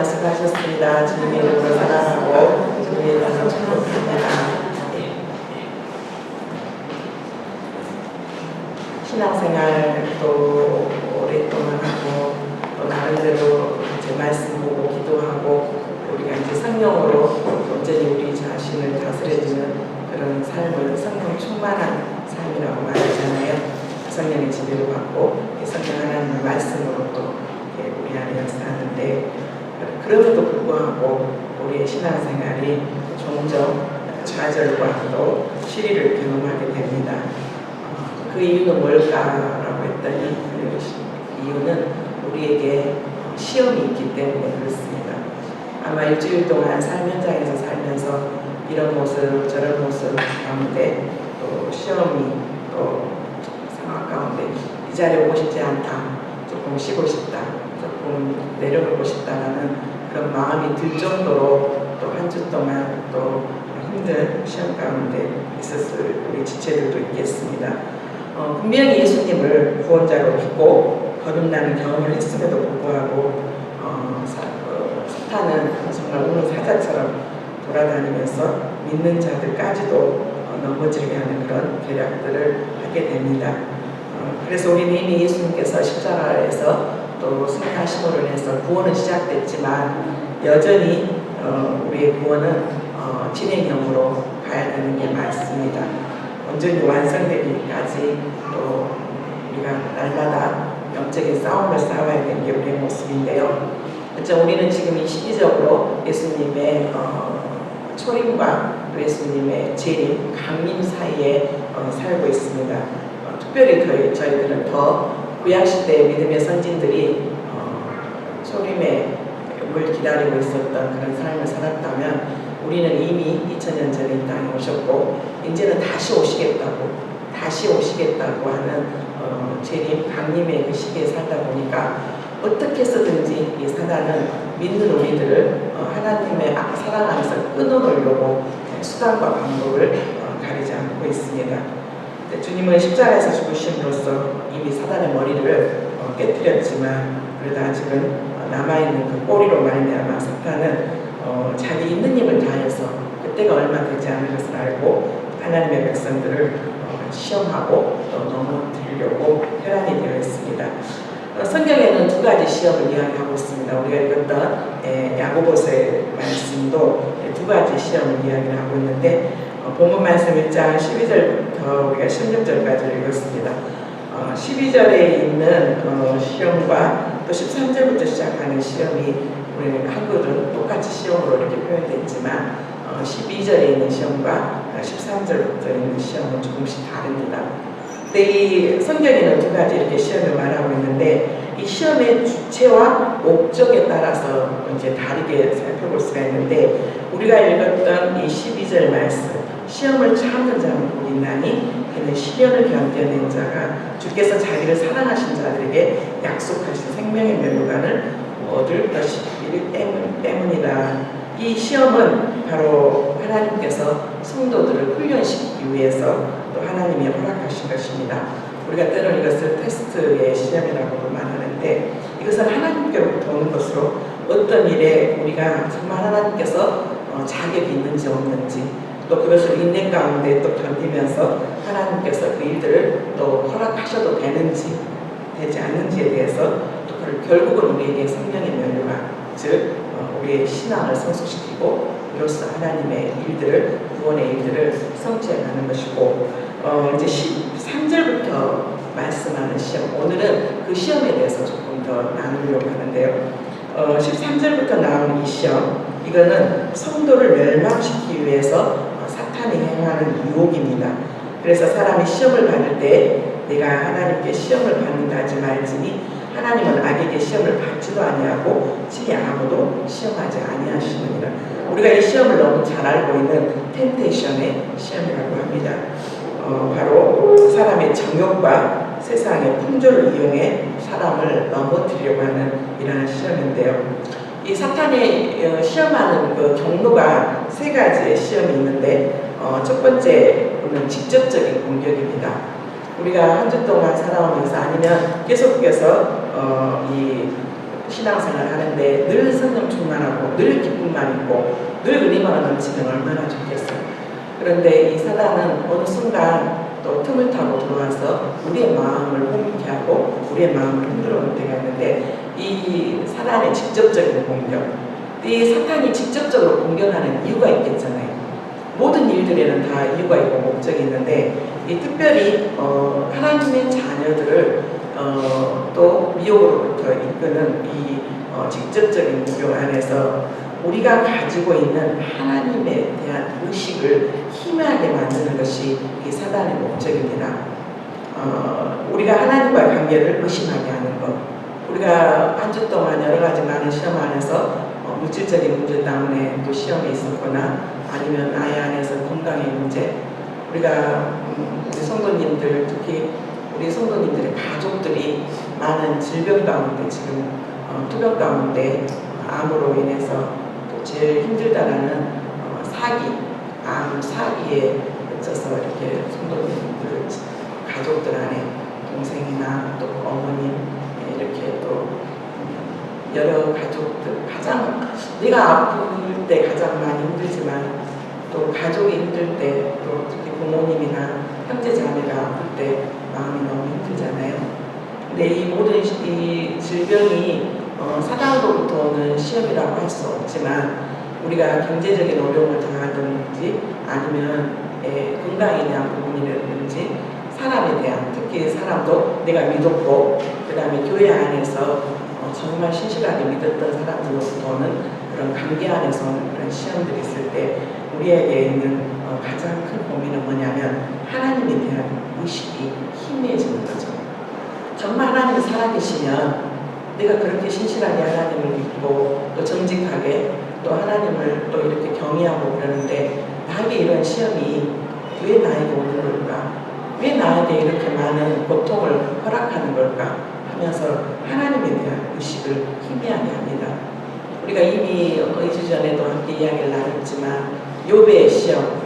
수고하셨습니다. 주님의 이름으로 사랑하고 주님의 이름으로 축복합니다. 신앙생활도 오랫동안 하고 또 나름대로 이제 말씀 보고 기도하고 우리가 이제 성령으로 온전히 우리 자신을 다스려주는 그런 삶을 성령 충만한 삶이라고 말하잖아요. 성령의 지배를 받고 성령 하나님의 말씀으로 또 우리 안에 역사하는데, 그럼에도 불구하고 우리의 신앙생활이 종종 좌절과 또 시리를 경험하게 됩니다. 그 이유는 뭘까라고 했더니 그 이유는 우리에게 시험이 있기 때문에 그렇습니다. 아마 일주일 동안 삶 현장에서 살면서 이런 모습 저런 모습 가운데 또 시험이 또 상황 가운데 이 자리에 오고 싶지 않다, 조금 쉬고 싶다, 조금 내려가고 싶다라는 그런 마음이 들 정도로 또 한 주 동안 또 힘든 시험 가운데 있었을 우리 지체들도 있겠습니다. 분명히 예수님을 구원자로 믿고 거듭나는 경험을 했음에도 불구하고 사탄은 정말 우는 사자처럼 돌아다니면서 믿는 자들까지도 넘어지게 하는 그런 계략들을 하게 됩니다. 그래서 우리는 이미 예수님께서 십자가에서 또 승리하심으로 인해서 구원은 시작됐지만 여전히 우리의 구원은 진행형으로 가야 되는 게 맞습니다. 온전히 완성되기까지 또 우리가 날마다 영적인 싸움을 싸워야 되는 게 우리의 모습인데요. 우리는 지금 이 시기적으로 예수님의 초림과 예수님의 재림, 강림 사이에 살고 있습니다. 특별히 저희들은 더 구약시대의 믿음의 선진들이 초림의 을 기다리고 있었던 그런 삶을 살았다면 우리는 이미 2000년 전에 이 땅에 오셨고 이제는 다시 오시겠다고 하는 재림, 강림의 그 시기에 살다 보니까 어떻게 해서든지 이 사단은 믿는 우리들을 하나님의 사랑 안에서 끊어놓으려고 수단과 방법을 가리지 않고 있습니다. 주님은 십자가에서 죽으심으로써 이미 사단의 머리를 깨뜨렸지만 그래도 아직은 남아있는 그 꼬리로 말미암아 사탄은 자기 있는 힘을 다해서 그때가 얼마 되지 않은 것을 알고 하나님의 백성들을 시험하고 또 넘어뜨리려고 혈안이 되어 있습니다. 성경에는 두 가지 시험을 이야기하고 있습니다. 우리가 읽었던 야고보서의 말씀도 두 가지 시험을 이야기를 하고 있는데 본문 말씀 1장 12절부터 우리가 16절까지 읽었습니다. 12절에 있는 시험과 또 13절부터 시작하는 시험이 우리 한글은 똑같이 시험으로 이렇게 표현됐지만 12절에 있는 시험과 13절부터 있는 시험은 조금씩 다릅니다. 근데 이 성경에는 두 가지 이렇게 시험을 말하고 있는데 이 시험의 주체와 목적에 따라서 이제 다르게 살펴볼 수가 있는데 우리가 읽었던 이 12절 말씀, 시험을 참는 자는 복이 있나니 그는 시련을 견뎌낸 자가 주께서 자기를 사랑하신 자들에게 약속하신 생명의 면류관을 얻을 것이기 때문이다. 이 시험은 바로 하나님께서 성도들을 훈련시키기 위해서 또 하나님이 허락하신 것입니다. 우리가 때로는 이것을 테스트의 시험이라고도 말하는데 이것은 하나님께로부터 오는 것으로 어떤 일에 우리가 정말 하나님께서 자격이 있는지 없는지 또 그것을 인내 가운데 또 견디면서 하나님께서 그 일들을 또 허락하셔도 되는지 되지 않는지에 대해서 또 결국은 우리에게 성령의 면류관, 즉 우리의 신앙을 성숙시키고 이로써 하나님의 일들을 구원의 일들을 성취해가는 것이고 이제 13절부터 말씀하는 시험, 오늘은 그 시험에 대해서 조금 더 나누려고 하는데요. 13절부터 나오는 이 시험, 이거는 성도를 멸망시키기 위해서 사탄이 행하는 유혹입니다. 그래서 사람이 시험을 받을 때 내가 하나님께 시험을 받는다 하지 말지니 하나님은 악에게 시험을 받지도 아니하고 친히 아무도 시험하지 아니하시느니라. 우리가 이 시험을 너무 잘 알고 있는 템테이션의 시험이라고 합니다. 바로 사람의 정욕과 세상의 풍조를 이용해 사람을 넘어뜨리려고 하는 이러한 시험인데요. 이 사탄이 시험하는 그 경로가 세 가지의 시험이 있는데 첫 번째는 직접적인 공격입니다. 우리가 한 주 동안 살아오면서 아니면 계속해서 이 신앙생활 하는데 늘 성령 충만하고 늘 기쁨만 있고 늘 은혜만 넘치면 얼마나 좋겠어요. 그런데 이 사단은 어느 순간 또 틈을 타고 들어와서 우리의 마음을 혼미케 하고 우리의 마음을 흔들어 놓을 때가 있는데, 이 사단의 직접적인 공격, 이 사탄이 직접적으로 공격하는 이유가 있겠잖아요. 모든 일들에는 다 이유가 있고 목적이 있는데, 이 특별히 하나님의 자녀들을 또 미혹으로부터 이끄는 이 직접적인 공격 안에서 우리가 가지고 있는 하나님에 대한 의식을 희미하게 만드는 것이 이 사단의 목적입니다. 우리가 하나님과의 관계를 의심하게 하는 것, 우리가 한 주 동안 여러 가지 많은 시험 안에서 물질적인 문제 때문에 또 시험에 있었거나 아니면 나의 안에서 건강의 문제, 우리가 우리 성도님들, 특히 우리 성도님들의 가족들이 많은 질병 가운데 지금 투병 가운데 암으로 인해서 또 제일 힘들다라는 암 사기에 갇혀서 이렇게 성도님들 가족들 안에 동생이나 또 어머님 이렇게 또 여러 가족들 가장 내가 아플 때 가장 많이 힘들지만 또 가족이 힘들 때 또 특히 부모님이나 형제 자매가 아플 때 마음이 너무 힘들잖아요. 근데 이 모든 이 질병이 사단으로부터 오는 시험이라고 할 수 없지만 우리가 경제적인 어려움을 당하든지 아니면 건강에 대한 부분이라든지 사람에 대한, 특히 사람도 내가 믿었고 그 다음에 교회 안에서 정말 신실하게 믿었던 사람들로부터 오는 그런 관계 안에서 오는 그런 시험들이 있을 때 우리에게 있는 가장 큰 고민은 뭐냐면 하나님에 대한 의식이 희미해지는 거죠. 정말 하나님이 살아계시면 내가 그렇게 신실하게 하나님을 믿고 또 정직하게 또 하나님을 또 이렇게 경외하고 그러는데 나에게 이런 시험이 왜 나에게 오는 걸까? 왜 나에게 이렇게 많은 고통을 허락하는 걸까? 하면서 하나님에 대한 의식을 희미하게 합니다. 우리가 이미 2주 전에도 함께 이야기를 나눴지만 욥의 시험,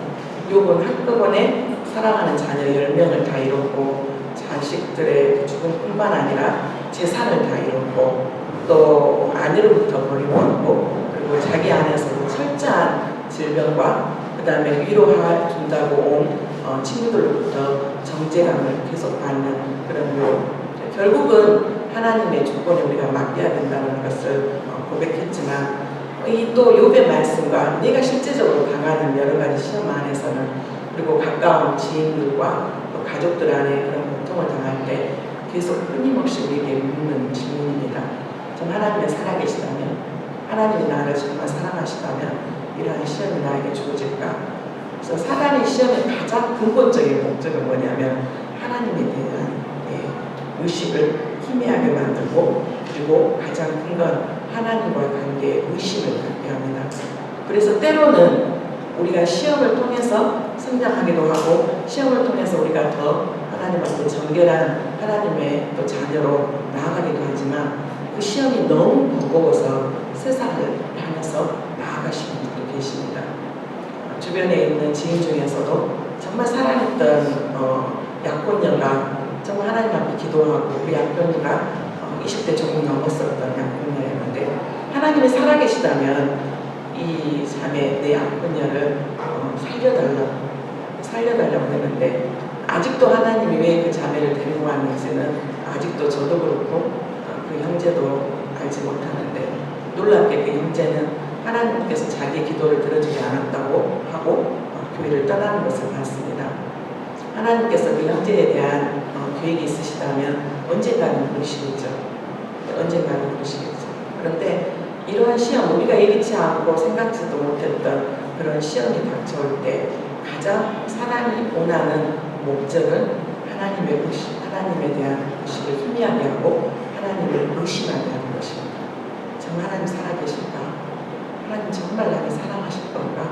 욥은 한꺼번에 사랑하는 자녀 10명을 다 잃었고 자식들의 죽음뿐만 아니라 재산을 다 잃었고 또 아내로부터 버림받고 그리고 자기 안에서도 철저한 질병과 그 다음에 위로해 준다고 온 친구들로부터 정죄감을 계속 받는 그런 요 결국은 하나님의 주권에 우리가 맡겨야 된다는 것을 고백했지만 이 또 욥의 말씀과 내가 실제적으로 당하는 여러 가지 시험 안에서는 그리고 가까운 지인들과 또 가족들 안에 그런 고통을 당할 때 계속 끊임없이 우리에게 묻는 질문입니다. 좀 하나님의 살아계시다면, 하나님이 나를 정말 사랑하시다면 이러한 시험이 나에게 주어질까? 그래서 사단의 시험의 가장 근본적인 목적은 뭐냐면 하나님에 대한 의식을 희미하게 만들고 그리고 가장 큰 건 하나님과의 관계에 의심을 갖게 합니다. 그래서 때로는 우리가 시험을 통해서 성장하기도 하고 시험을 통해서 우리가 더 하나님 앞에 정결한 하나님의 또 자녀로 나아가기도 하지만 그 시험이 너무 버거워서 세상을 향해서 나아가시는 분도 계십니다. 주변에 있는 지인 중에서도 정말 사랑했던 약혼녀가 정말 하나님 앞에 기도하고 그 약혼녀가 20대 조금 넘었었던 약혼녀였는데 하나님이 살아계시다면 이 자매 내 약혼녀를 살려달라고 했는데 아직도 하나님이 왜 그 자매를 데리고 왔는지는 아직도 저도 그렇고 그 형제도 알지 못하는데 놀랍게 그 형제는 하나님께서 자기의 기도를 들어주지 않았다고 하고 교회를 떠나는 것을 봤습니다. 하나님께서 그 형제에 대한 계획이 있으시다면 언젠가는 부르시겠죠. 언젠가는 부르시겠죠. 그런데 이러한 시험, 우리가 예기치 않고 생각지도 못했던 그런 시험이 닥쳐올 때 가장 사람이 원하는 목적은 하나님의 의식, 하나님에 대한 의식을 희미하게 하고 하나님을 의심하게 하는 것입니다. 정말 하나님 살아계실까? 하나님 정말 나를 사랑하실 건가?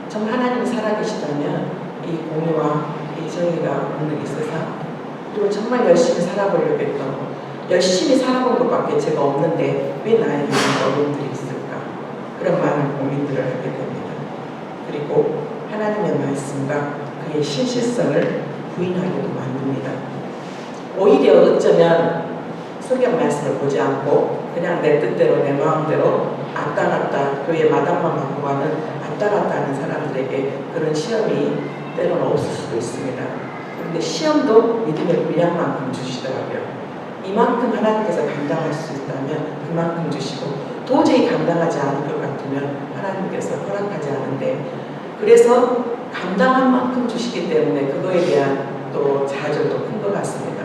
정말 하나님이 살아계시다면 이 공의와 이 정의가 오늘 이 세상 그리고 정말 열심히 살아보려고 했던 열심히 살아본 것밖에 제가 없는데 왜 나에게 이런 어려움들이 있을까? 그런 많은 고민들을 하게 됩니다. 그리고 하나님의 말씀과 그의 신실성을 부인하기도 만듭니다. 오히려 어쩌면 성경 말씀을 보지 않고 그냥 내 뜻대로 내 마음대로 왔다 갔다 교회 마당만 바꿔가는 왔다 갔다 하는 사람들에게 그런 시험이 때로는 없을 수도 있습니다. 그런데 시험도 믿음의 분량만큼 주시더라고요. 이만큼 하나님께서 감당할 수 있다면 그만큼 주시고 도저히 감당하지 않을 것 같으면 하나님께서 허락하지 않은데 그래서 감당한 만큼 주시기 때문에 그거에 대한 또 좌절도 큰 것 같습니다.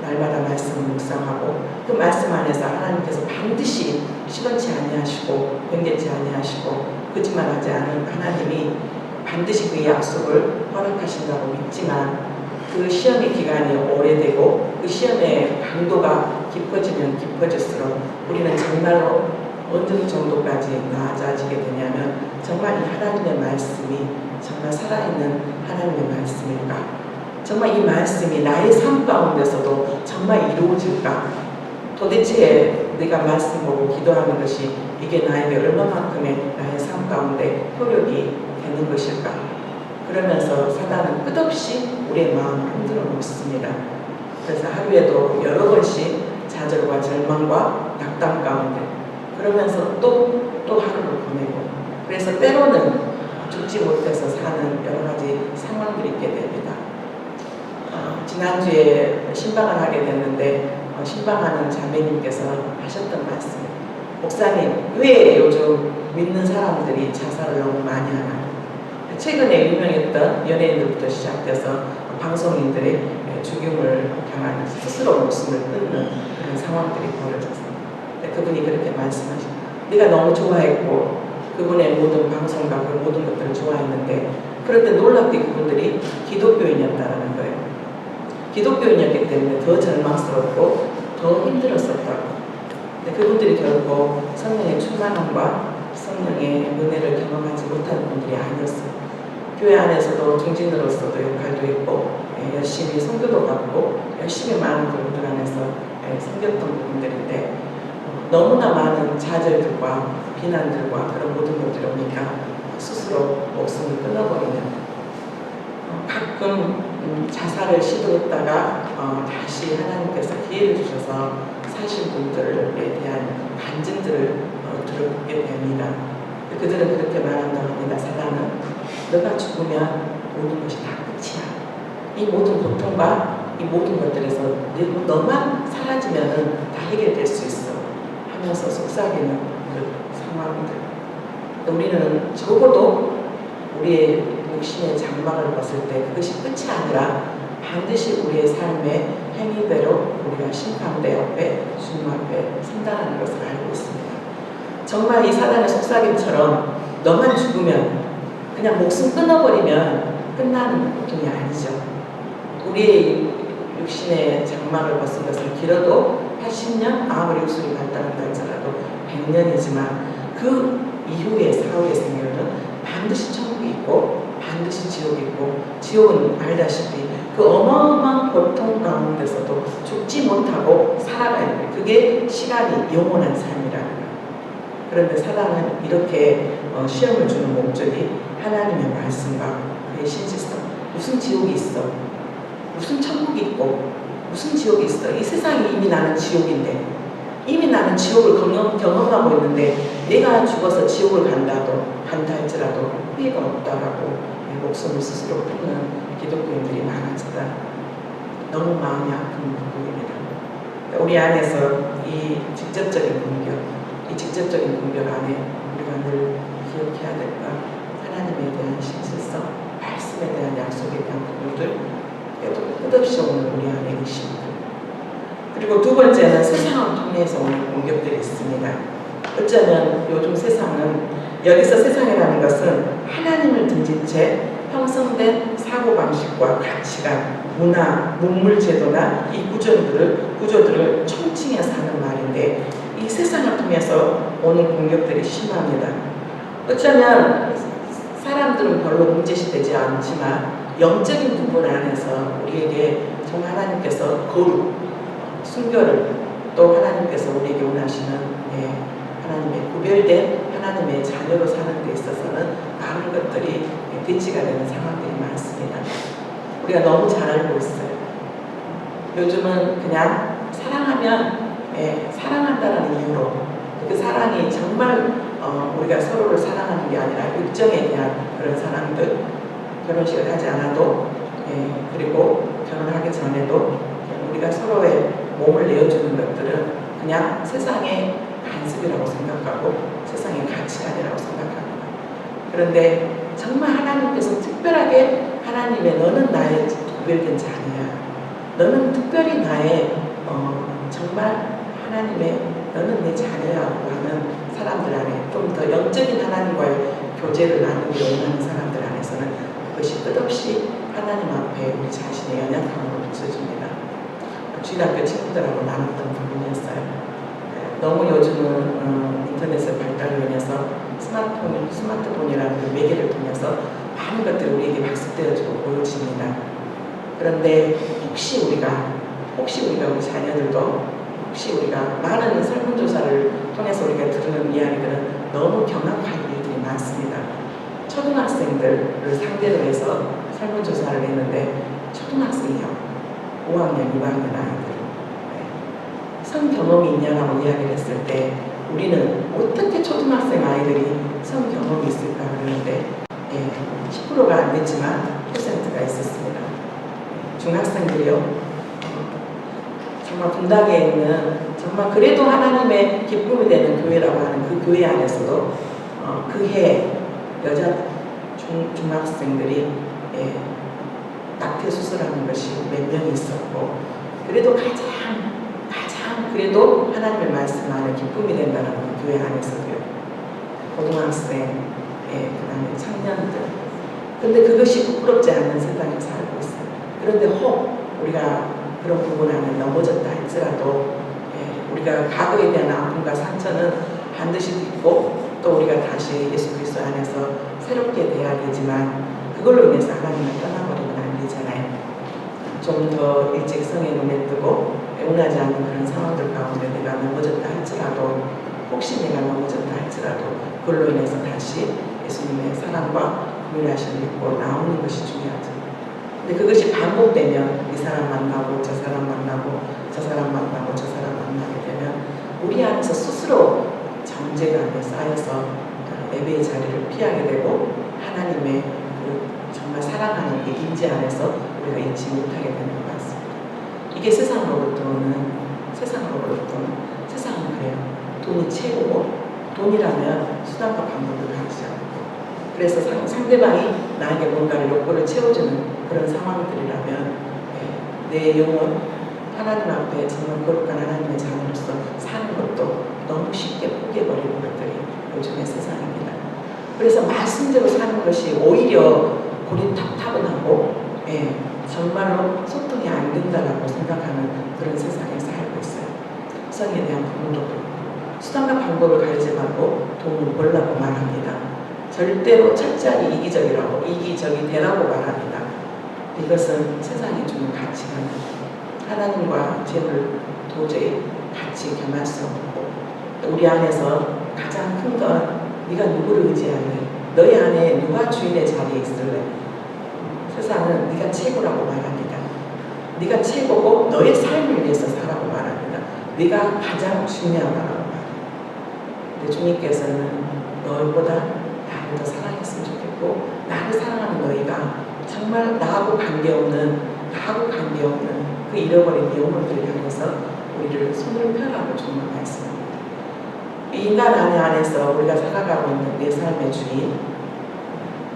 날마다 말씀을 묵상하고 그 말씀 안에서 하나님께서 반드시 시건치 아니하시고 변개치 아니하시고 거짓말하지 않은 하나님이 반드시 그 약속을 허락하신다고 믿지만 그 시험의 기간이 오래되고 그 시험의 강도가 깊어지면 깊어질수록 우리는 정말로 어느 정도까지 나아지게 되냐면 정말 이 하나님의 말씀이 정말 살아있는 하나님의 말씀일까? 정말 이 말씀이 나의 삶 가운데서도 정말 이루어질까? 도대체 내가 말씀 보고 기도하는 것이 이게 나에게 얼마만큼의 나의 삶 가운데 효력이 되는 것일까? 그러면서 사단은 끝없이 우리의 마음을 흔들어 놓습니다. 그래서 하루에도 여러 번씩 좌절과 절망과 낙담 가운데 그러면서 또 하루를 보내고 그래서 때로는 죽지 못해서 사는 여러 가지 상황들이 있게 됩니다. 지난주에 신방을 하게 됐는데 신방하는 자매님께서 하셨던 말씀 목사님 왜 요즘 믿는 사람들이 자살을 너무 많이 하나 최근에 유명했던 연예인들부터 시작돼서 방송인들의 죽음을 당하는 스스로 목숨을 끊는 그런 상황들이 벌어졌습니다. 그분이 그렇게 말씀하십니다. 내가 너무 좋아했고 그분의 모든 방송과 그 모든 것들을 좋아했는데 그럴 때 놀랍게 그분들이 기독교인이었다는 거예요. 기독교인이었기 때문에 더 절망스럽고 더 힘들었었다고. 근데 그분들이 결국 성령의 충만함과 성령의 은혜를 경험하지 못하는 분들이 아니었어요. 교회 안에서도 중진으로서도 역할도 있고 열심히 선교도 받고 열심히 많은 그분들 안에서 섬겼던 부분들인데 너무나 많은 좌절들과 비난들과 그런 모든 것들이 오니까 스스로 목숨을 끊어버리는 가끔 자살을 시도했다가 다시 하나님께서 기회를 주셔서 사신 분들에 대한 간증들을 들어보게 됩니다. 그들은 그렇게 말한다고 합니다. 사단은 너가 죽으면 모든 것이 다 끝이야. 이 모든 고통과 이 모든 것들에서 너만 사라지면 다 해결될 수 있어 하면서 속삭이는 그 상황들. 우리는 적어도 우리의 육신의 장막을 벗을 때 그것이 끝이 아니라 반드시 우리의 삶의 행위대로 우리가 심판대 앞에 주님 앞에 선다는 것을 알고 있습니다. 정말 이 사단의 속삭임처럼 너만 죽으면 그냥 목숨 끊어버리면 끝나는 고통이 아니죠. 우리의 육신의 장막을 벗은 것은 길어도 80년 아무리 육술이 발달한다 할지라도 100년이지만 그 이후의 사후의 생애는 반드시 천국이 있고 반드시 지옥이 있고 지옥은 알다시피 그 어마어마한 고통 가운데서도 죽지 못하고 살아가야 돼요. 그게 시간이 영원한 삶이라는 거예요. 그런데 사단은 이렇게 시험을 주는 목적이 하나님의 말씀과 그의 신실성 무슨 지옥이 있어 무슨 천국이 있고 무슨 지옥이 있어 이 세상이 이미 나는 지옥인데 이미 나는 지옥을 경험하고 있는데 내가 죽어서 지옥을 간다 할지라도 후회가 없다라고 목숨을 스스로 끊는 기독교인들이 많아지다. 너무 마음이 아픈 부분입니다. 우리 안에서 이 직접적인 공격, 이 직접적인 공격 안에 우리가 늘 기억해야 될까? 하나님에 대한 신실성, 말씀에 대한 약속에 대한 부분들 끝없이 오는 우리 안에 의심들. 그리고 두 번째는 세상을 통해서 오는 공격들이 있습니다. 어쩌면 요즘 세상은 여기서 세상이라는 것은 하나님을 등진 채 형성된 사고방식과 가치관, 문화, 문물제도나 이 구조들을 총칭해서 하는 말인데 이 세상을 통해서 오는 공격들이 심합니다. 어쩌면 사람들은 별로 문제시되지 않지만 영적인 부분 안에서 우리에게 정말 하나님께서 거룩, 순결을 또 하나님께서 우리에게 원하시는 하나님의 구별된 하나님의 자녀로 사는 데 있어서는 많은 것들이 대치가 되는 상황들이 많습니다. 우리가 너무 잘 알고 있어요. 요즘은 그냥 사랑하면 사랑한다는 이유로 그 사랑이 정말 우리가 서로를 사랑하는 게 아니라 육정에 대한 그런 사랑들, 결혼식을 하지 않아도 그리고 결혼하기 전에도 우리가 서로의 몸을 내어주는 것들은 그냥 세상의 간섭이라고 생각하고 세상의 가치가 아니라고 생각합니다. 그런데 정말 하나님께서 특별하게 하나님의 너는 나의 구별된 자녀야, 너는 특별히 나의 정말 하나님의 너는 내 자녀라고 하는 사람들 안에 좀 더 영적인 하나님과의 교제를 나누기 원하는 사람들 안에서는 그것이 끝없이 하나님 앞에 우리 자신의 연약함으로 비춰집니다. 주일학교 친구들하고 나눴던 부분이었어요. 너무 요즘은 인터넷의 발달로 인해서 스마트폰이라는 그 매개를 통해서 많은 것들이 우리에게 학습되어지고 보여집니다. 그런데 혹시 우리가 우리 자녀들도 혹시 우리가 많은 설문조사를 통해서 우리가 들은 이야기들은 너무 경악할 일들이 많습니다. 초등학생들을 상대로 해서 설문조사를 했는데 초등학생이요, 5학년, 6학년 아이들 성경험이 있냐라고 이야기를 했을 때 우리는 어떻게 초등학생 아이들이 성경험이 있을까 그러는데 10%가 안 됐지만 %가 있었습니다. 중학생들이요, 정말 분당에 있는 정말 그래도 하나님의 기쁨이 되는 교회라고 하는 그 교회 안에서도 그해 여자 중학생들이 낙태 수술하는 것이 몇 명이 있었고, 그래도 가장 그래도 하나님의 말씀 안에 기쁨이 된다는 그 교회 안에서도요, 고등학생, 그다음에 청년들. 그런데 그것이 부끄럽지 않은 세상에 살고 있어요. 그런데 혹 우리가 그런 부분 안에 넘어졌다 할지라도 우리가 과거에 대한 아픔과 상처는 반드시 있고 또 우리가 다시 예수 그리스도 안에서 새롭게 돼야 되지만 그걸로 인해서 하나님을 떠나버리면 안 되잖아요. 좀 더 일찍 성에 눈에 뜨고 원하지 않는 그런 상황들 가운데 내가 넘어졌다 할지라도, 혹시 내가 넘어졌다 할지라도 그걸로 인해서 다시 예수님의 사랑과 구원하심을 믿고 나오는 것이 중요하죠. 근데 그것이 반복되면 이 사람 만나고 저 사람 만나고 저 사람 만나고 저 사람 만나게 되면 우리 안에서 스스로 정죄감에 쌓여서 예배의 자리를 피하게 되고 하나님의 그 정말 사랑하는 그 임재 안에서 우리가 잊지 못하게 되는 것 같습니다. 이게 세상으로부터는 세상은 그래요. 돈이 최고고 돈이라면 수단과 방법을 가리지 않고, 그래서 상대방이 나에게 뭔가를 욕구를 채워주는 그런 상황들이라면 내 영혼 하나님 앞에 정말 거룩한 하나님의 자녀로서 사는 것도 너무 쉽게 포기해버리는 것들이 요즘의 세상입니다. 그래서 말씀대로 사는 것이 오히려 고리타분하고 정말로 소통이 안 된다고 생각하는 그런 세상에 살고 있어요. 성에 대한 부분도 그렇고 수단과 방법을 가리지 말고 돈을 벌라고 말합니다. 절대로 철저하게 이기적이 되라고 말합니다. 이것은 세상이 주는 가치관입니다. 하나님과 죄를 도저히 같이 겸할 수 없고, 우리 안에서 가장 큰 건 네가 누구를 의지할래? 너희 안에 누가 주인의 자리에 있을래? 세상은 네가 최고라고 말합니다. 네가 최고고 너의 삶을 위해서 살라고 말합니다. 네가 가장 중요하다고 말합니다. 근데 주님께서는 너보다 나를 더 사랑했으면 좋겠고, 나를 사랑하는 너희가 정말 나하고 관계없는 그 잃어버린 영혼들을 향해서 우리를 손을 펴라고 주는 말씀입니다. 이 인간 안에서 우리가 살아가고 있는 내 삶의 주인,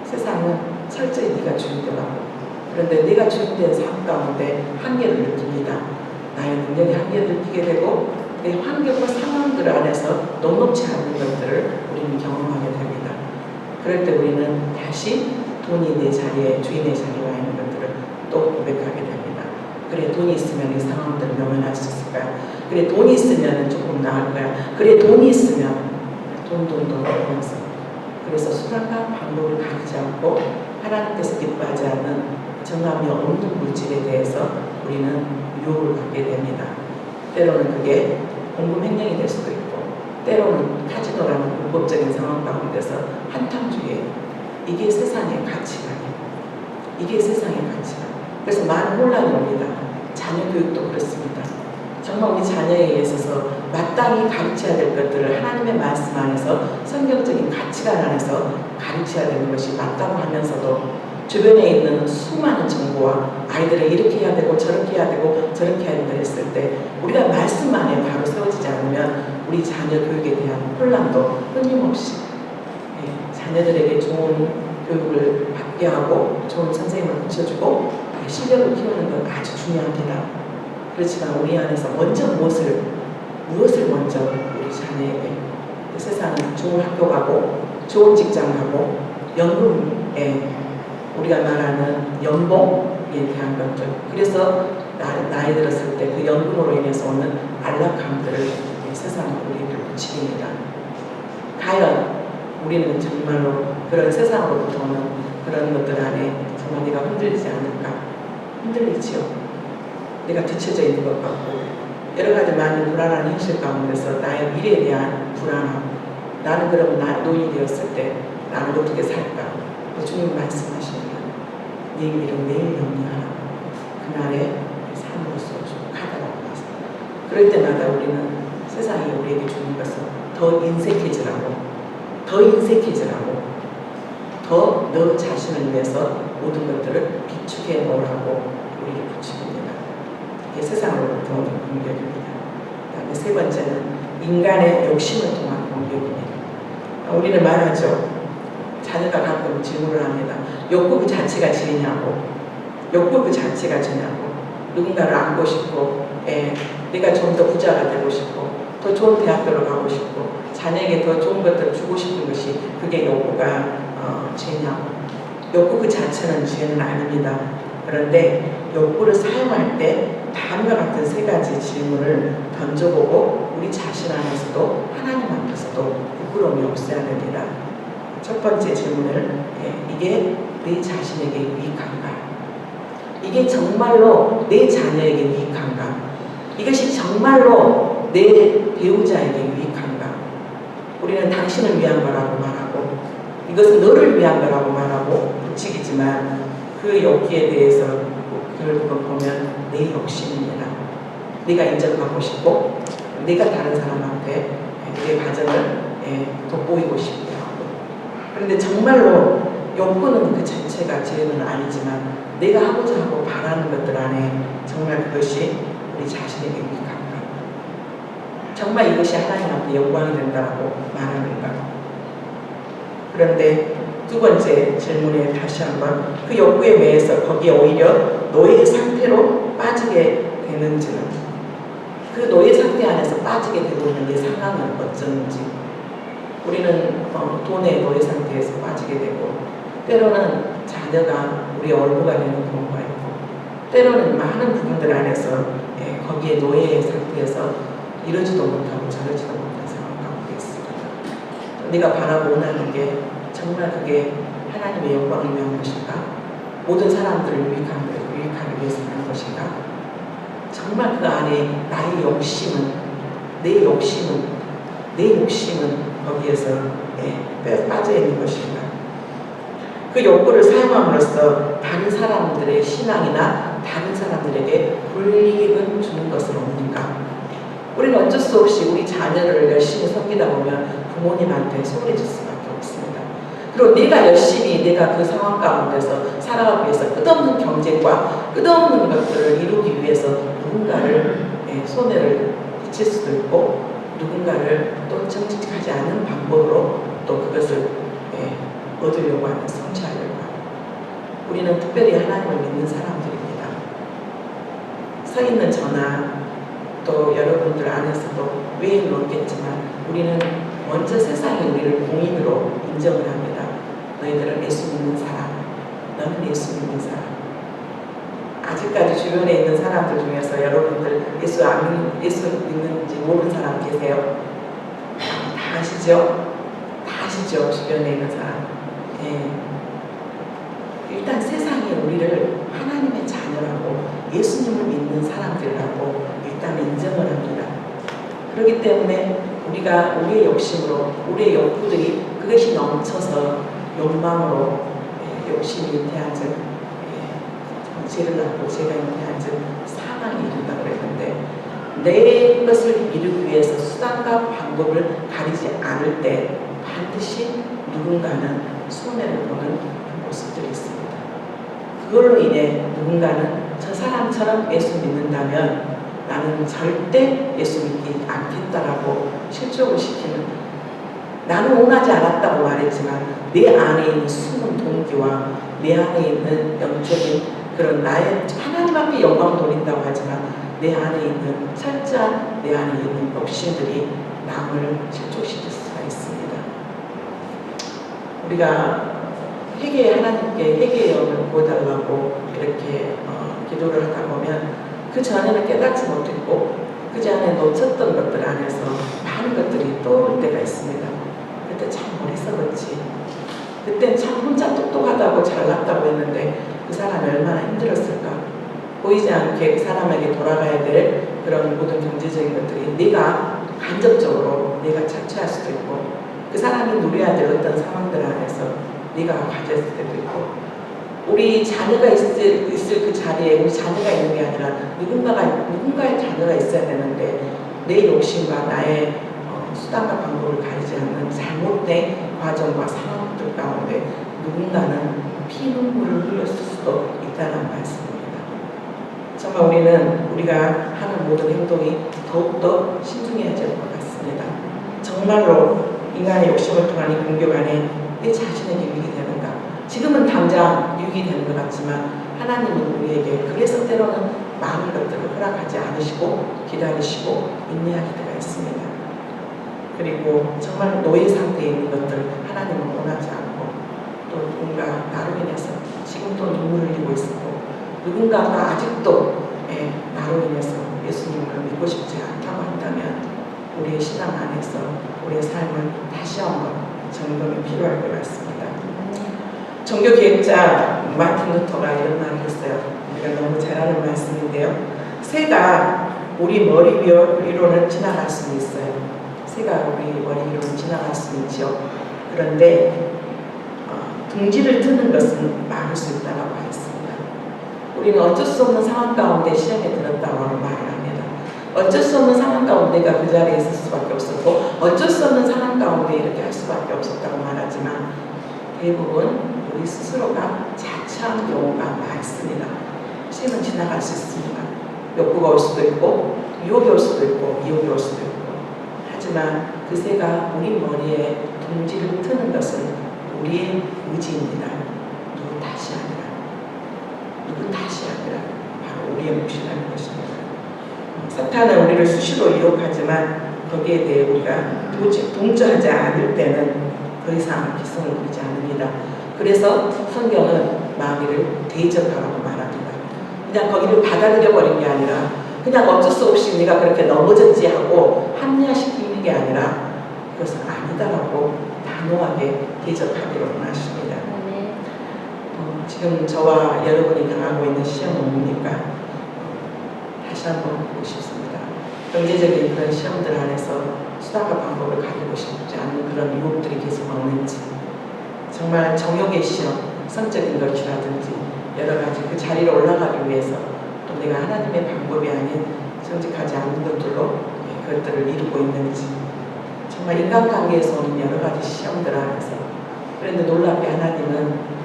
세상은 철저히 네가 주인되라고. 그런데 네가 주인된 삶 가운데 한계를 느낍니다. 나의 능력이 한계를 느끼게 되고 내 환경과 상황들 안에서 녹록지 않은 것들을 우리는 경험하게 됩니다. 그럴 때 우리는 다시 돈이 내 자리에, 주인의 자리에 와 있는 것들을 또 고백하게 됩니다. 그래, 돈이 있으면 이 상황들을 넘어날 수 있을까요? 그래, 돈이 있으면 조금 나을 거야. 그래, 돈이 있으면 돈 하면서, 그래서 수단과 방법을 가리지 않고 하나님께서 기뻐하지 않는 정함이 없는 물질에 대해서 우리는 유혹을 받게 됩니다. 때로는 그게 공금 횡령이 될 수도 있고, 때로는 카지노라는 불법적인 상황 가운데서 한탕주의, 이게 세상의 가치관이에요. 이게 세상의 가치관. 그래서 많은 혼란이 옵니다. 자녀 교육도 그렇습니다. 정말 우리 자녀에 있어서 마땅히 가르쳐야 될 것들을 하나님의 말씀 안에서 성경적인 가치관 안에서 가르쳐야 되는 것이 맞다고 하면서도 주변에 있는 수많은 정보와 아이들을 이렇게 해야 되고 저렇게 해야 되고 저렇게 해야 된다 했을 때 우리가 말씀 안에 바로 세워지지 않으면 우리 자녀 교육에 대한 혼란도 끊임없이 자녀들에게 좋은 교육을 받게 하고 좋은 선생님을 붙여주고 실력을 키우는 건 아주 중요합니다. 그렇지만 우리 안에서 먼저 무엇을 먼저 우리 자녀에게 세상은 좋은 학교 가고 좋은 직장 가고 연금에 우리가 말하는 연봉에 대한 것들 그래서 나이 들었을 때 그 연금으로 인해서 오는 안락함들을 세상에 우리를 붙이입니다. 과연 우리는 정말로 그런 세상으로부터 오는 그런 것들 안에 정말 내가 흔들리지 않을까? 흔들리지요. 내가 뒤쳐져 있는 것 같고 여러 가지 많은 불안한 현실 가운데서 나의 미래에 대한 불안함 나는 그럼 노인이 되었을 때 나는 어떻게 살까? 주님 말씀하십니다. 내 일은 내일 영리하라. 그날의 삶으로서 족하다라고 했습니다. 그럴 때마다 우리는 세상이 우리에게 주는 것은 더 인색해지라고 더 너 자신을 위해서 모든 것들을 비축해 놓으라고 우리에게 붙입니다. 이게 세상으로부터 오는 공격입니다. 그다음에 세 번째는 인간의 욕심을 통한 공격입니다. 우리는 말하죠. 자녀가 가끔 질문을 합니다. 욕구 그 자체가 죄냐고. 욕구 그 자체가 죄냐고. 누군가를 안고 싶고 내가 좀 더 부자가 되고 싶고 더 좋은 대학교를 가고 싶고 자녀에게 더 좋은 것들을 주고 싶은 것이 그게 욕구가 죄냐고. 욕구 그 자체는 죄는 아닙니다. 그런데 욕구를 사용할 때 다음과 같은 세 가지 질문을 던져보고 우리 자신 안에서도 하나님 앞에서도 부끄러움이 없어야 됩니다. 첫 번째 질문을 이게 내 자신에게 유익한가? 이게 정말로 내 자녀에게 유익한가? 이것이 정말로 내 배우자에게 유익한가? 우리는 당신을 위한 거라고 말하고 이것은 너를 위한 거라고 말하고 부추기지만 그 욕기에 대해서 결국은 보면 내 욕심입니다. 내가 인정받고 싶고 내가 다른 사람한테 내 가정을 돋보이고 싶고 그런데 정말로 욕구는 그 자체가 죄는 아니지만 내가 하고자 하고 바라는 것들 안에 정말 그것이 우리 자신에게 유익한가? 정말 이것이 하나님 앞에 영광이 된다고 말하는가? 그런데 두 번째 질문에 다시 한번 그 욕구에 매여서 거기에 오히려 노예 상태로 빠지게 되는지는 그 노예 상태 안에서 빠지게 되고 있는 내 상황은 어쩐지 우리는 돈의 노예 상태에서 빠지게 되고 때로는 자녀가 우리 얼부가 되는 경우가 있고 때로는 많은 부분들 안에서 거기에 노예 상태에서 이러지도 못하고 저러지도 못한 상황 가운데 있습니다. 네가 바라고 원하는 게 정말 그게 하나님의 영광을 위한 것인가? 모든 사람들을 유익하기 위해서 하는 것인가? 정말 그 안에 나의 욕심은 내 욕심은 거기에서 빠져 있는 것인가? 그 욕구를 사용함으로써 다른 사람들의 신앙이나 다른 사람들에게 불이익을 주는 것은 없는가? 우리는 어쩔 수 없이 우리 자녀를 열심히 섬기다 보면 부모님한테 소홀해질 수밖에 없습니다. 그리고 내가 열심히 내가 그 상황 가운데서 살아가기 위해서 끝없는 경쟁과 끝없는 것들을 이루기 위해서 누군가를 손해를 끼칠 수도 있고 누군가를 또 정직하지 않은 방법으로 또 그것을 얻으려고 하는 성취하려고 하는 우리는 특별히 하나님을 믿는 사람들입니다. 서 있는 저나 또 여러분들 안에서도 외인은 없겠지만 우리는 먼저 세상이 우리를 공인으로 인정을 합니다. 너희들은 예수 믿는 사람, 너는 예수 믿는 사람. 아직까지 주변에 있는 사람들 중에서 여러분들 예수 믿는지 모르는 사람 계세요? 다 아시죠? 다 아시죠? 주변에 있는 사람. 일단 세상이 우리를 하나님의 자녀라고 예수님을 믿는 사람들이라고 일단 인정을 합니다. 그렇기 때문에 우리가 우리의 욕심으로 우리의 욕구들이 그것이 넘쳐서 욕망으로 욕심이 잉태한즉 죄를 낳고 죄가 잉태한즉 사망이 이른다고 그랬는데 내 것을 이루기 위해서 수단과 방법을 가리지 않을 때 반드시 누군가는 손해를 보는 모습들이 있습니다. 그걸로 인해 누군가는 저 사람처럼 예수 믿는다면 나는 절대 예수 믿지 않겠다라고 실족을 시키는, 나는 원하지 않았다고 말했지만 내 안에 있는 숨은 동기와 내 안에 있는 영적인 그런 나의 하나님 앞에 영광을 돌린다고 하지만 내 안에 있는 철저한 내 안에 있는 욕심들이 남을 실족시킬 수가 있습니다. 우리가 하나님께 회개의 영을 보여달라고 이렇게 기도를 하다 보면 그 전에는 깨닫지 못했고 그 전에 놓쳤던 것들 안에서 많은 것들이 떠오를 때가 있습니다. 그때 참 어리석었지. 그땐 참 혼자 똑똑하다고 잘났다고 했는데 그 사람이 얼마나 힘들었을까. 보이지 않게 그 사람에게 돌아가야 될 그런 모든 경제적인 것들이 내가 간접적으로 내가 착취할 수도 있고 그 사람이 누려야 될 어떤 상황들 안에서 네가 가졌을 때도 있고 우리 자녀가 있을 그 자리에 우리 자녀가 있는 게 아니라 누군가의 자녀가 있어야 되는데 내 욕심과 나의 수단과 방법을 가리지 않는 잘못된 과정과 상황들 가운데 누군가는 피눈물을 흘렸을 수도 있다는 말씀입니다. 정말 우리가 하는 모든 행동이 더욱더 신중해야 될 것 같습니다. 정말로 인간의 욕심을 통한 이 공격 안에 내 자신에게 유익이 되는가? 지금은 당장 유익이 되는 것 같지만 하나님은 우리에게 그래서 때로는 많은 것들을 허락하지 않으시고 기다리시고 인내하게 되어 있습니다. 그리고 정말 노예 상태에 있는 것들 하나님은 원하지 않고 또 누군가 나로 인해서 지금도 눈물을 흘리고 있고 누군가가 아직도 나로 인해서 예수님을 믿고 싶지 않다고 한다면 우리의 신앙 안에서 우리의 삶을 다시 한번 점검이 필요할 것 같습니다. 종교개혁자 마틴 루터가 이런 말을 했어요. 우리가 너무 잘 아는 말씀인데요. 새가 우리 머리 위로는 지나갈 수는 있어요. 새가 우리 머리 위로는 지나갈 수는 있죠. 그런데 둥지를 트는 것은 막을 수 있다고 했습니다. 우리는 어쩔 수 없는 상황 가운데 시험에 들었다고 말을 합니다. 어쩔 수 없는 상황 가운데 내가 그 자리에 있을 수밖에 없었고 어쩔 수 없는 상황 가운데 이렇게 할 수밖에 없었다고 말하지만 대부분 우리 스스로가 자처한 경우가 많습니다. 시험은 지나갈 수 있습니다. 욕구가 올 수도 있고 유혹이 올 수도 있고 미혹이 올 수도 있고 하지만 그 새가 우리 머리에 둥지를 트는 것은 우리의 의지입니다. 누구 탓이 아니라 바로 우리의 몫이라는 것입니다. 사탄은 우리를 수시로 유혹하지만 거기에 대해 우리가 동조하지 않을 때는 더 이상 기승을 부리지 않습니다. 그래서 성경은 마귀를 대적하라고 말합니다. 그냥 거기를 받아들여 버린 게 아니라 그냥 어쩔 수 없이 네가 그렇게 넘어졌지 하고 합리화시키는 게 아니라 그것은 아니다라고 단호하게 대적하기로 원하십니다. 지금 저와 여러분이 당하고 있는 시험은 뭡니까? 다시 한번 보고 싶습니다. 경제적인 그런 시험들 안에서 수단과 방법을 가리고 싶지 않은 그런 유혹들이 계속 오는지 정말 정욕의 시험, 성적인 것이라든지 여러 가지 그 자리로 올라가기 위해서 또 내가 하나님의 방법이 아닌 정직하지 않은 것들로 그것들을 이루고 있는지 정말 인간관계에서 오는 여러 가지 시험들 안에서 그런데 놀랍게 하나님은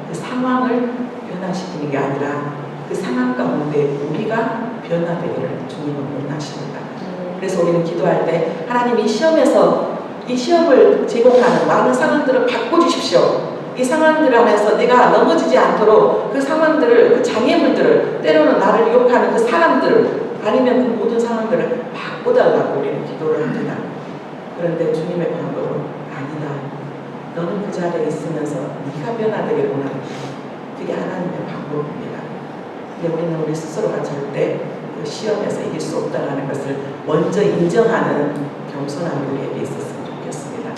그 상황을 변화시키는 게 아니라 그 상황 가운데 우리가 변화되기를 주님은 원하십니다. 그래서 우리는 기도할 때 하나님 이 시험을 제공하는 많은 상황들을 바꿔주십시오. 이 상황들 안에서 내가 넘어지지 않도록 그 상황들을, 그 장애물들을, 때로는 나를 유혹하는 그 사람들을 아니면 그 모든 상황들을 바꿔달라고 우리는 기도를 합니다. 그런데 주님의 방법은 아니다. 너는 그 자리에 있으면서 네가 변화되기를 원합니다. 그게 하나님의 방법입니다. 근데 우리는 우리 스스로가 절대 그 시험에서 이길 수 없다는 것을 먼저 인정하는 겸손함이 우리에게 있었으면 좋겠습니다.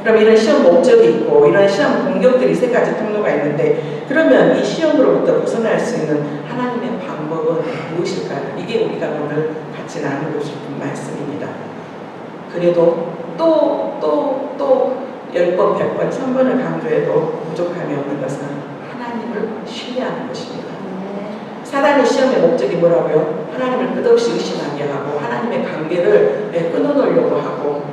그럼 이런 시험 목적이 있고 이런 시험 공격들이 세 가지 통로가 있는데 그러면 이 시험으로부터 벗어날 수 있는 하나님의 방법은 무엇일까요? 이게 우리가 오늘 같이 나누고 싶은 말씀입니다. 그래도 또 10번, 100번, 1000번을 강조해도 부족함이 없는 것은 하나님을 신뢰하는 것입니다. 사단의 시험의 목적이 뭐라고요? 하나님을 끝없이 의심하게 하고 하나님의 관계를 끊어놓으려고 하고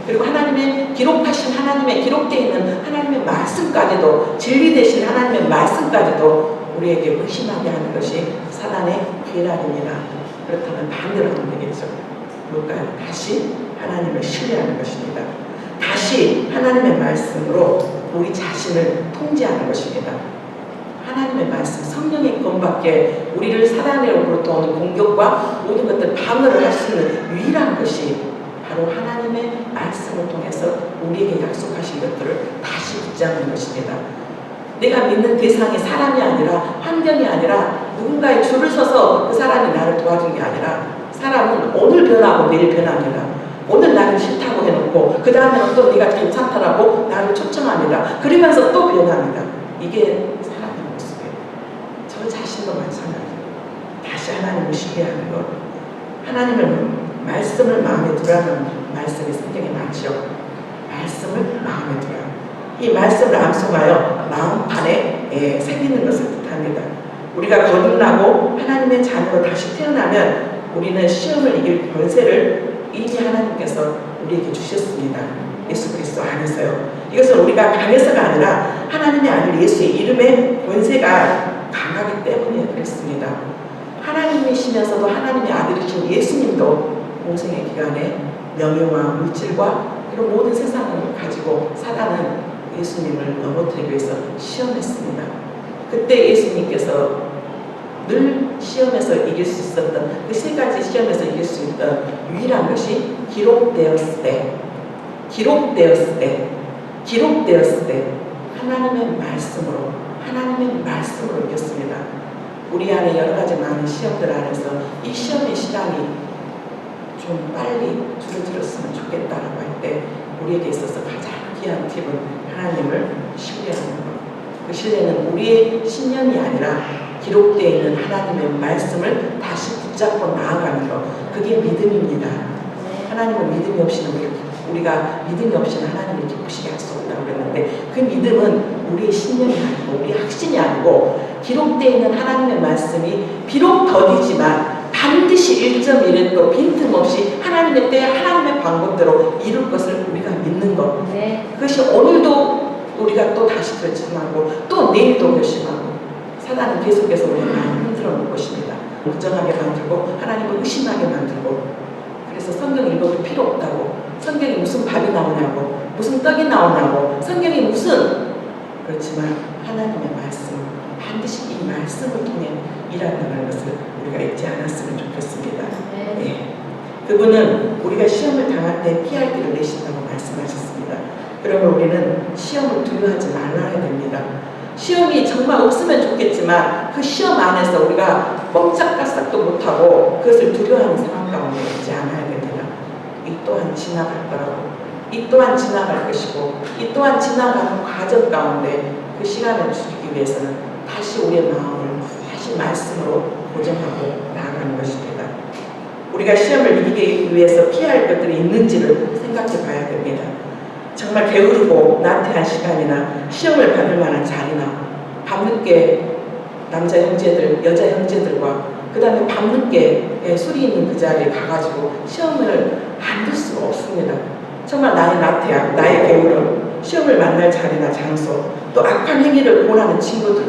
그리고 하나님의 기록하신 하나님의 기록되어 있는 하나님의 말씀까지도 진리 되신 하나님의 말씀까지도 우리에게 의심하게 하는 것이 사단의 계략입니다. 그렇다면 반대로 하면 되겠죠. 뭘까요? 다시 하나님을 신뢰하는 것입니다. 다시 하나님의 말씀으로 우리 자신을 통제하는 것입니다. 하나님의 말씀, 성령의 검밖에 우리를 사단으로부터 오는 공격과 모든 것들 방어를 할 수 있는 유일한 것이 바로 하나님의 말씀을 통해서 우리에게 약속하신 것들을 다시 붙잡는 것입니다. 내가 믿는 대상이 사람이 아니라 환경이 아니라 누군가의 줄을 서서 그 사람이 나를 도와준 게 아니라 사람은 오늘 변하고 내일 변합니다. 오늘 나를 싫다고 해놓고 그 다음에는 또 네가 괜찮다라고 나를 초청합니다. 그러면서 또 변합니다. 이게 사람의 모습이에요. 저 자신도 마찬가지예요. 다시 하나님을 신뢰하는 것. 하나님의 말씀을 마음에 두라는 말씀이 성경에 많죠. 말씀을 마음에 두라. 이 말씀을 암송하여 마음판에 새기는 것을 뜻합니다. 우리가 거듭나고 하나님의 자녀로 다시 태어나면 우리는 시험을 이길 권세를 이미 하나님께서 우리에게 주셨습니다. 예수 그리스도 안에서요. 이것은 우리가 강해서가 아니라 하나님의 아들 예수의 이름의 권세가 강하기 때문에 그랬습니다. 하나님이시면서도 하나님의 아들이신 예수님도 공생의 기간에 명예와 물질과 그리고 모든 세상을 가지고 사단은 예수님을 넘어뜨리기 위해서 시험했습니다. 그때 예수님께서 늘 시험에서 이길 수 있었던 그 세 가지 시험에서 이길 수 있던 유일한 것이 기록되었을 때 하나님의 말씀으로 이겼습니다. 우리 안에 여러 가지 많은 시험들 안에서 이 시험의 시간이 좀 빨리 줄어들었으면 좋겠다라고 할 때 우리에게 있어서 가장 귀한 팁은 하나님을 신뢰하는 것. 그 신뢰는 우리의 신념이 아니라 기록되어 있는 하나님의 말씀을 다시 붙잡고 나아가는 것. 그게 믿음입니다. 하나님은 믿음이 없이는 우리가 믿음이 없이는 하나님을 기쁘시게 할 수 없다고 그랬는데 그 믿음은 우리의 신념이 아니고 우리의 확신이 아니고 기록되어 있는 하나님의 말씀이 비록 더디지만 반드시 1.1도 빈틈없이 하나님의 때 하나님의 방법대로 이룰 것을 우리가 믿는 것. 그것이 오늘도 우리가 또 다시 결심하고 또 내일도 결심하고 사단은 계속해서 우리를 많이 흔들어 놓을 것입니다. 걱정하게 만들고 하나님을 의심하게 만들고 그래서 성경 읽어도 필요 없다고 성경이 무슨 밥이 나오냐고 무슨 떡이 나오냐고 성경이 무슨 그렇지만 하나님의 말씀 반드시 이 말씀을 통해 일한다는 것을 우리가 잊지 않았으면 좋겠습니다. 네. 그분은 우리가 시험을 당할 때 피할 길을 내신다고 말씀하셨습니다. 그러면 우리는 시험을 두려워하지 말아야 됩니다. 시험이 정말 없으면 좋겠지만 그 시험 안에서 우리가 꼼짝달싹도 못하고 그것을 두려워하는 상황 가운데 있지 않아야 됩니다. 이 또한 지나갈 거라고 이 또한 지나갈 것이고 이 또한 지나가는 과정 가운데 그 시간을 줄이기 위해서는 다시 우리의 마음을 다시 말씀으로 고정하고 나아가는 것입니다. 우리가 시험을 이기기 위해서 피해야 할 것들이 있는지를 생각해 봐야 됩니다. 정말 게으르고 나태한 시간이나 시험을 받을 만한 자리나 밤늦게 남자 형제들, 여자 형제들과 그 다음에 밤늦게 술이 있는 그 자리에 가가지고 시험을 안 들 수가 없습니다. 정말 나의 나태함, 나의 게으름, 시험을 만날 자리나 장소, 또 악한 행위를 권하는 친구들,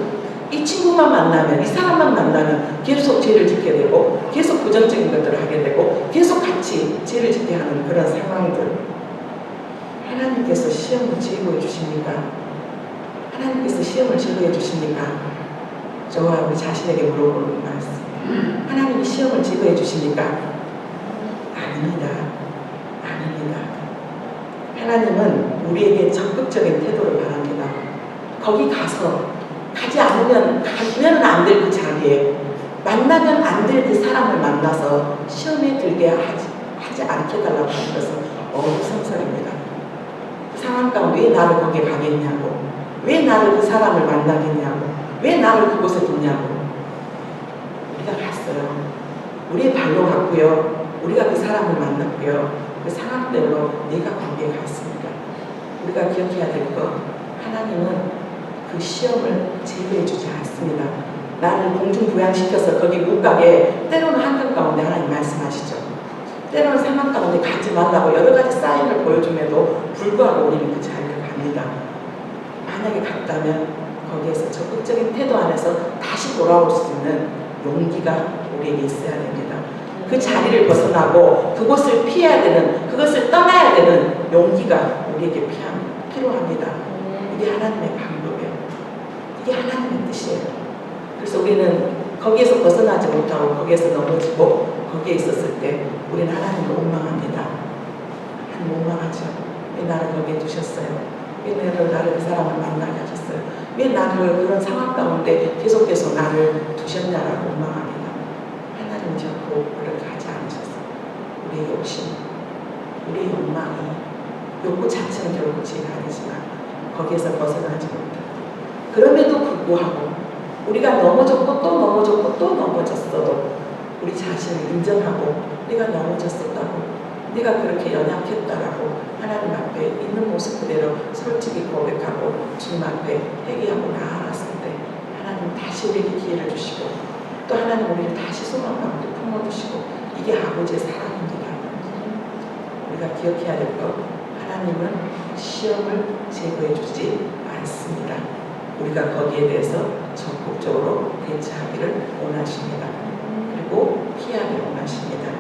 이 친구만 만나면, 이 사람만 만나면 계속 죄를 짓게 되고 계속 부정적인 것들을 하게 되고 계속 같이 죄를 짓게 하는 그런 상황들. 하나님께서 시험을 제거해 주십니까? 하나님께서 시험을 제거해 주십니까? 저와 우리 자신에게 물어보는 말씀. 하나님이 시험을 제거해 주십니까? 아닙니다. 아닙니다. 하나님은 우리에게 적극적인 태도를 바랍니다. 거기 가지 않으면, 가면 안 될 그 자리에, 만나면 안 될 그 사람을 만나서 시험에 들게 하지 않게 달라고 하는 것은 어리석설입니다. 그 상황 가운데 왜 나를 거기에 가겠냐고, 왜 나를 그 사람을 만나겠냐고, 왜 나를 그곳에 두냐고. 우리가 갔어요. 우리의 발로 갔고요. 우리가 그 사람을 만났고요. 그 상황대로 내가 거기에 갔습니다. 우리가 기억해야 될 것, 하나님은 그 시험을 제거해 주지 않습니다. 나는 공중부양시켜서 거기 못 가게 때로는 한강 가운데 하나님 말씀하시죠. 때로는 상황 가운데 가지 말라고 여러 가지 사인을 보여줌에도 불구하고 우리는 그 자리를 갑니다. 만약에 갔다면 거기에서 적극적인 태도 안에서 다시 돌아올 수 있는 용기가 우리에게 있어야 됩니다. 그 자리를 벗어나고 그곳을 피해야 되는, 그것을 떠나야 되는 용기가 우리에게 필요합니다. 이게 하나님의 방법이에요. 이게 하나님의 뜻이에요. 그래서 우리는 거기에서 벗어나지 못하고 거기에서 넘어지고 거기에 있었을 때 우리는 하나님을 원망합니다. 하나님 원망하죠. 왜 나를 거기에 두셨어요? 왜 나를 그 사람을 만나게 하셨어요? 왜 나를 그런 상황 가운데 계속해서 나를 두셨냐라고 원망합니다. 하나님은 결코 그렇게 하지 않으셨어요. 우리의 욕심, 우리의 욕망이, 욕구 자체는 결국 죄가 아니지만 거기에서 벗어나지 못해요. 그럼에도 불구하고 우리가 넘어졌고 또 넘어졌고 또 넘어졌어도 우리 자신을 인정하고 내가 넘어졌었다고, 내가 그렇게 연약했다라고 하나님 앞에 있는 모습 그대로 솔직히 고백하고 주님 앞에 회개하고 나아갔을 때 하나님 다시 우리에게 기회를 주시고 또 하나님 우리를 다시 소망 가운데 품어주시고, 이게 아버지의 사랑입니다. 우리가 기억해야 될 것, 하나님은 시험을 제거해 주지 않습니다. 우리가 거기에 대해서 적극적으로 대처하기를 원하십니다. 그리고 피하기를 원하십니다.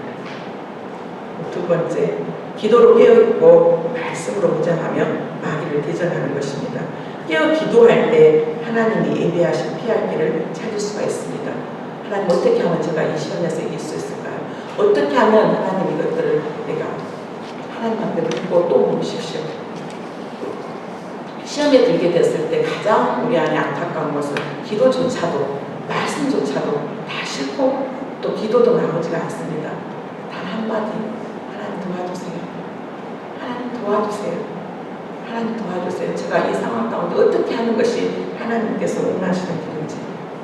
두 번째, 기도로 깨어있고 말씀으로 무장하며 마귀를 대적하는 것입니다. 깨어 기도할 때 하나님이 예비하신 피할 길을 찾을 수가 있습니다. 하나님 어떻게 하면 제가 이 시험에서 이길 수 있을까요? 어떻게 하면 하나님 이것들을 내가 하나님 앞에 놓고 또 묻으십시오. 시험에 들게 됐을 때 가장 우리 안에 안타까운 것은 기도조차도, 말씀조차도 다 싫고 또 기도도 나오지가 않습니다. 단 한마디, 하나님 도와주세요. 하나님 도와주세요. 하나님 도와주세요. 제가 이 상황 가운데 어떻게 하는 것이 하나님께서 원하시는 길인지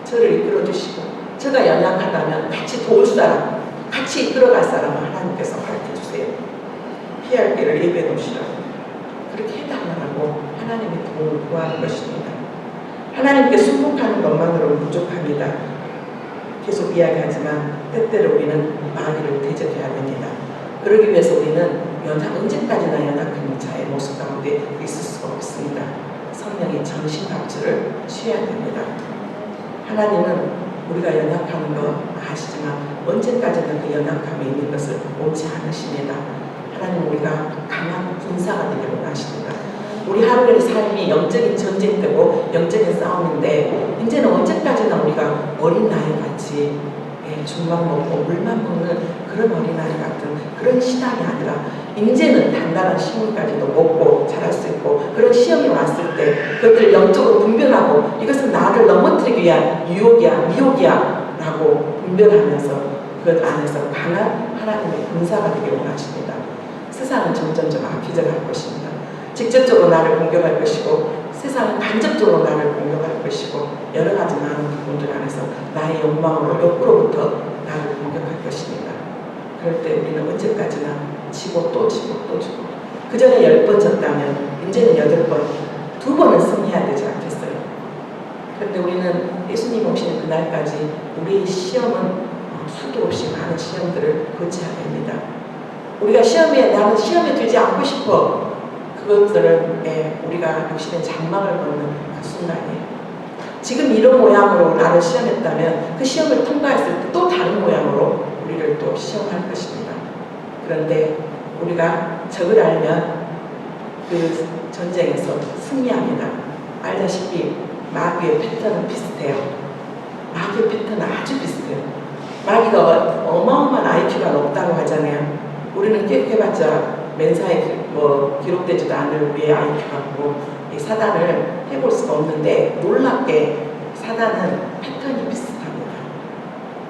저를 이끌어 주시고, 제가 연약하다면 같이 도울 사람, 같이 이끌어갈 사람을 하나님께서 가르쳐 주세요. 피할 길을 예배해 놓으시라고 그렇게 해달라고 하나님의 도움을 구하는 것입니다. 하나님께 순복하는 것만으로는 부족합니다. 계속 이야기하지만 때때로 우리는 마귀를 대적해야 됩니다. 그러기 위해서 우리는 언제까지나 연약한 자의 모습 가운데 있을 수가 없습니다. 성령의 전신 갑주를 취해야 됩니다. 하나님은 우리가 연약한 거 아시지만 언제까지나 그 연약함에 있는 것을 옳지 않으십니다. 하나님 우리가 강한 군사가 되기를 원하십니다. 우리 하루의 삶이 영적인 전쟁되고 영적인 싸움인데 이제는 언제까지나 우리가 어린 나이 같이 죽만 먹고 물만 먹는 그런 어린아이 같은 그런 신앙이 아니라 이제는 단단한 식물까지도 먹고 자랄 수 있고, 그런 시험이 왔을 때 그것들을 영적으로 분별하고 이것은 나를 넘어뜨리기 위한 유혹이야 미혹이야 라고 분별하면서 그 안에서 강한 하나님의 군사가 되기를 원하십니다. 세상은 점점점 악해져갈 것입니다. 직접적으로 나를 공격할 것이고 세상은 간접적으로 나를 공격할 것이고 여러 가지 많은 부분들 안에서 나의 욕망으로 욕구로부터 나를 공격할 것입니다. 그럴 때 우리는 언제까지나 지고 또 지고 또 지고, 그 전에 10번 졌다면 이제는 8번, 2번은 승리해야 되지 않겠어요? 그런데 우리는 예수님 오시는 그날까지 우리의 시험은 수도 없이 많은 시험들을 거쳐야 됩니다. 우리가 나는 시험에 들지 않고 싶어, 그것들은 우리가 육신의 장막을 걷는 그 순간이에요. 지금 이런 모양으로 나를 시험했다면 그 시험을 통과했을 때 또 다른 모양으로 우리를 또 시험할 것입니다. 그런데 우리가 적을 알면 그 전쟁에서 승리합니다. 알다시피 마귀의 패턴은 비슷해요. 마귀의 패턴은 아주 비슷해요. 마귀가 어마어마한 IQ가 높다고 하잖아요. 우리는 깨끗해봤자 맨사에 기록되지도 않을 우리의 IQ가 이 사단을 해볼 수가 없는데, 놀랍게 사단은 패턴이 비슷합니다.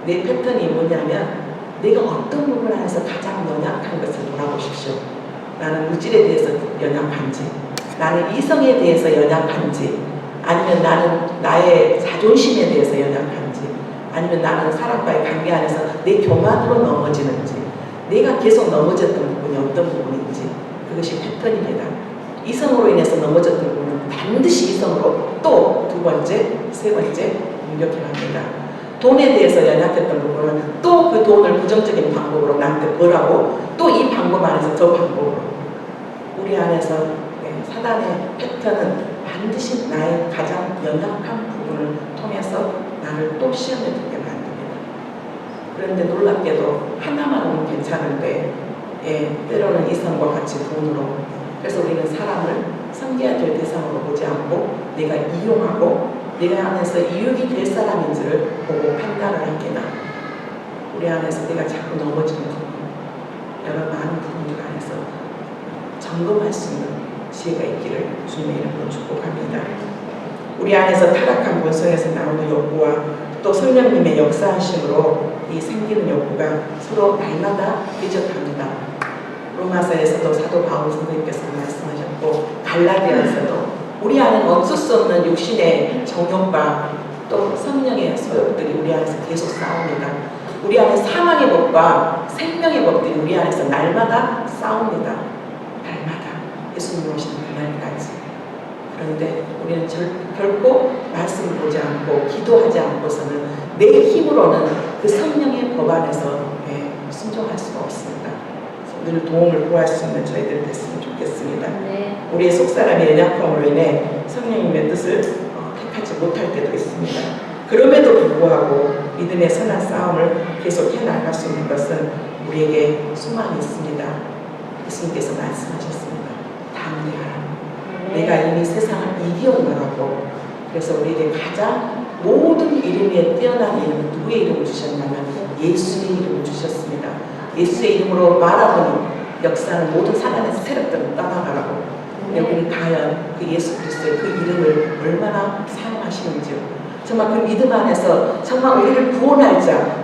내 패턴이 뭐냐면 내가 어떤 부분 안에서 가장 연약한 것을 돌아보십시오. 나는 물질에 대해서 연약한지, 나는 이성에 대해서 연약한지, 아니면 나는 나의 자존심에 대해서 연약한지, 아니면 나는 사람과의 관계 안에서 내 교만으로 넘어지는지, 내가 계속 넘어졌던 부분이 어떤 부분인지, 그것이 패턴입니다. 이성으로 인해서 넘어졌던 부분은 반드시 이성으로 또 2번째, 3번째 공격해 갑니다. 돈에 대해서 연약했던 부분은 또 그 돈을 부정적인 방법으로 나한테 벌하고 또 이 방법 안에서 저 방법으로 우리 안에서 사단의 패턴은 반드시 나의 가장 연약한 부분을 통해서 나를 또 시험에 들게 만듭니다. 그런데 놀랍게도 하나만 오면 괜찮은데 때로는 이성과 같이 돈으로 그래서 우리는 사람을 섬겨야 될 대상으로 보지 않고 내가 이용하고 내가 안에서 이익이 될 사람인지를 보고 판단을 하게나 우리 안에서 내가 자꾸 넘어지는 부분 여러 많은 부분들 안에서 점검할 수 있는 지혜가 있기를 주님의 이름으로 축복합니다. 우리 안에서 타락한 본성에서 나오는 욕구와 또 성령님의 역사하심으로 이 생기는 욕구가 서로 날마다 대적합니다. 로마서에서도 사도 바울 선생님께서 말씀하셨고 갈라디아에서도 우리 안에는 어쩔 수 없는 육신의 정욕과 또 성령의 소욕들이 우리 안에서 계속 싸웁니다. 우리 안에 사망의 법과 생명의 법들이 우리 안에서 날마다 싸웁니다. 날마다 예수님 오시는 그날까지. 그런데 우리는 결코 말씀을 보지 않고 기도하지 않고서는 내 힘으로는 그 성령의 법 안에서 순종할 수가 없습니다. 늘 도움을 구할 수 있는 저희들 됐으면 좋겠습니다. 네. 우리의 속사람의 연약함으로 인해 성령님의 뜻을 택하지 못할 때도 있습니다. 그럼에도 불구하고 믿음의 선한 싸움을 계속 해나갈 수 있는 것은 우리에게 소망이 있습니다. 예수님께서 말씀하셨습니다. 담대하라. 내가 이미 세상을 이기었노라고. 그래서 우리에게 가장 모든 이름 위에 뛰어난 이름은 누구의 이름을 주셨냐면 예수의 이름을 주셨습니다. 예수의 이름으로 말하는 역사는 모든 사단의 세력들을 떠나가라고. 우리는 과연 그 예수 그리스도의 그 이름을 얼마나 사용하시는지요. 정말 그 믿음 안에서 정말 우리를 구원할 자,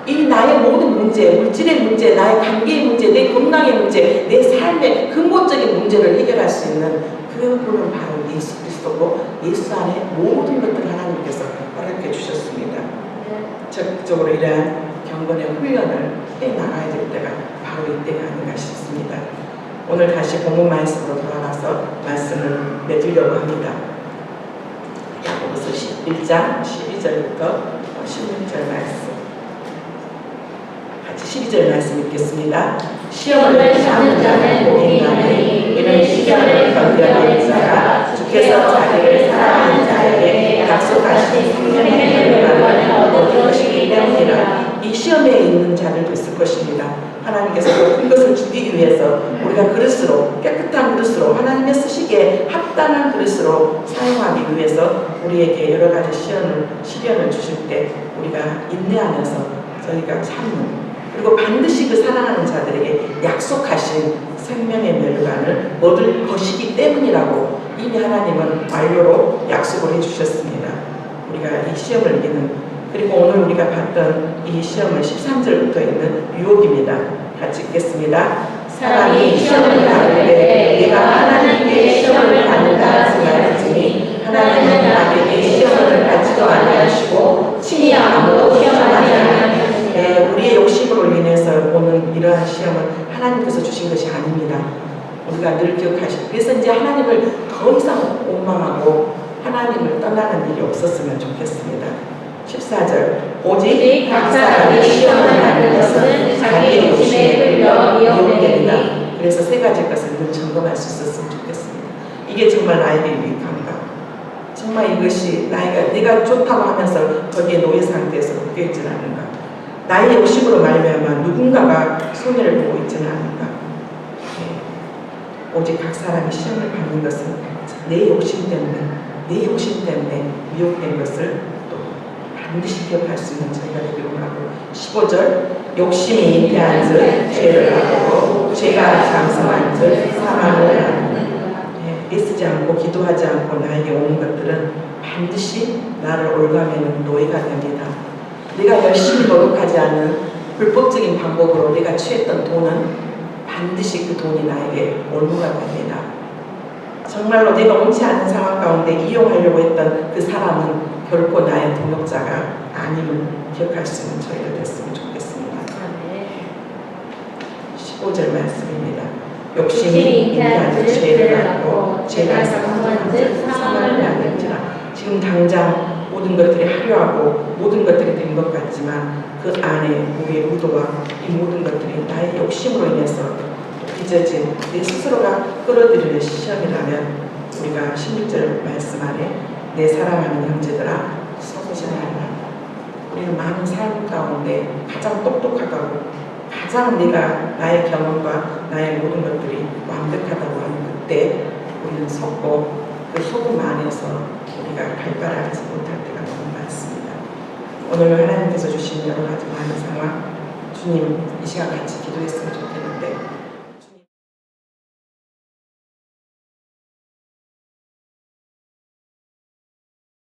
이 나의 모든 문제, 물질의 문제, 나의 관계의 문제, 내 건강의 문제, 내 삶의 근본적인 문제를 해결할 수 있는 그분은 바로 예수 그리스도고 예수 안에 모든 것들을 하나님께서 허락해 주셨습니다. 적극적으로 이러한 경건의 훈련을 해나가야 될 때가 바로 이때가 아닌가 싶습니다. 오늘 다시 본문 말씀으로 돌아가서 말씀을 맺으려고 합니다. 야고보서 11장 12절부터 16절 말씀 같이 12절 말씀 읽겠습니다. 시험을 참는 자는 복이 있나니 이는 시험을 견뎌낸 자가 주께서 자기를 사랑하는 자에게 약속하신 생명의 결과를 얻을 것이기 때문이라. 이 시험에 있는 자들도 있을 것입니다. 하나님께서 큰 것을 주기 위해서 우리가 그릇으로 깨끗한 그릇으로 하나님의 쓰시기에 합당한 그릇으로 사용하기 위해서 우리에게 여러 가지 시련을 주실 때 우리가 인내하면서 저희가 참는 그리고 반드시 그 사랑하는 자들에게 약속하신 생명의 멸관을 얻을 것이기 때문이라고 이미 하나님은 완료로 약속을 해주셨습니다. 우리가 이 시험을 이기는 그리고 오늘 우리가 봤던 이 시험은 13절부터 있는 유혹입니다. 같이 읽겠습니다. 사람이 시험을 받을 때 내가 하나님께 시험을 받는다 생각하지니 하나님은 남에게 시험을 받지도 아니하시고 친히 아무도 시험하지 아니하시느니라. 우리의 욕심으로 인해서 오는 이러한 시험은 하나님께서 주신 것이 아닙니다. 우리가 늘 기억하시고 그래서 이제 하나님을 더 이상 원망하고 하나님을 떠나는 일이 없었으면 좋겠습니다. 14절 오직 각 사람이 시험을 받는 것은 자기의 욕심에 끌려 미혹됩니다. 그래서 세 가지 것을 늘 점검할 수 있었으면 좋겠습니다. 이게 정말 나에게 유익한가? 정말 이것이 내가 좋다고 하면서 거기에 노예 상태에서 묶여있지는 않은가? 나의 욕심으로 말미암아 누군가가 손해를 보고 있지는 않은가? 오직 각 사람이 시험을 받는 것은 내 욕심 때문에 미혹된 것을 반드시 기억할 수 있는 저희가 되기를 원하고 15절 욕심이 잉태한 즉 죄를 하고 죄가 장성한 즉 사망을 하느니라. 애쓰지 않고 기도하지 않고 나에게 오는 것들은 반드시 나를 올가매는 노예가 됩니다. 내가 열심히 노력하지 않은 불법적인 방법으로 내가 취했던 돈은 반드시 그 돈이 나에게 올무가 됩니다. 정말로 내가 옳지 않은 상황 가운데 이용하려고 했던 그 사람은 결코 나의 동역자가 아님을 기억할 수 있는 저희가 됐으면 좋겠습니다. 15절 말씀입니다. 욕심이 잉태한 즉 죄를 낳고 죄가 장성한 즉 사망을 낳는지라. 지금 당장 모든 것들이 화려하고 모든 것들이 된 것 같지만 그 안에 우리의 의도와 이 모든 것들이 나의 욕심으로 인해서 빚어진 내 스스로가 끌어들이는 시험이라면 우리가 16절 말씀 안에 내 사랑하는 형제들아 서두지 말라. 우리는 많은 삶 가운데 가장 똑똑하다고 가장 내가 나의 경험과 나의 모든 것들이 완벽하다고 하는 그때 우리는 속고 그 소금 안에서 우리가 발발하지 못할 때가 너무 많습니다. 오늘 하나님께서 주신 여러 가지 많은 상황 주님 이 시간 같이 기도했으면 좋겠는데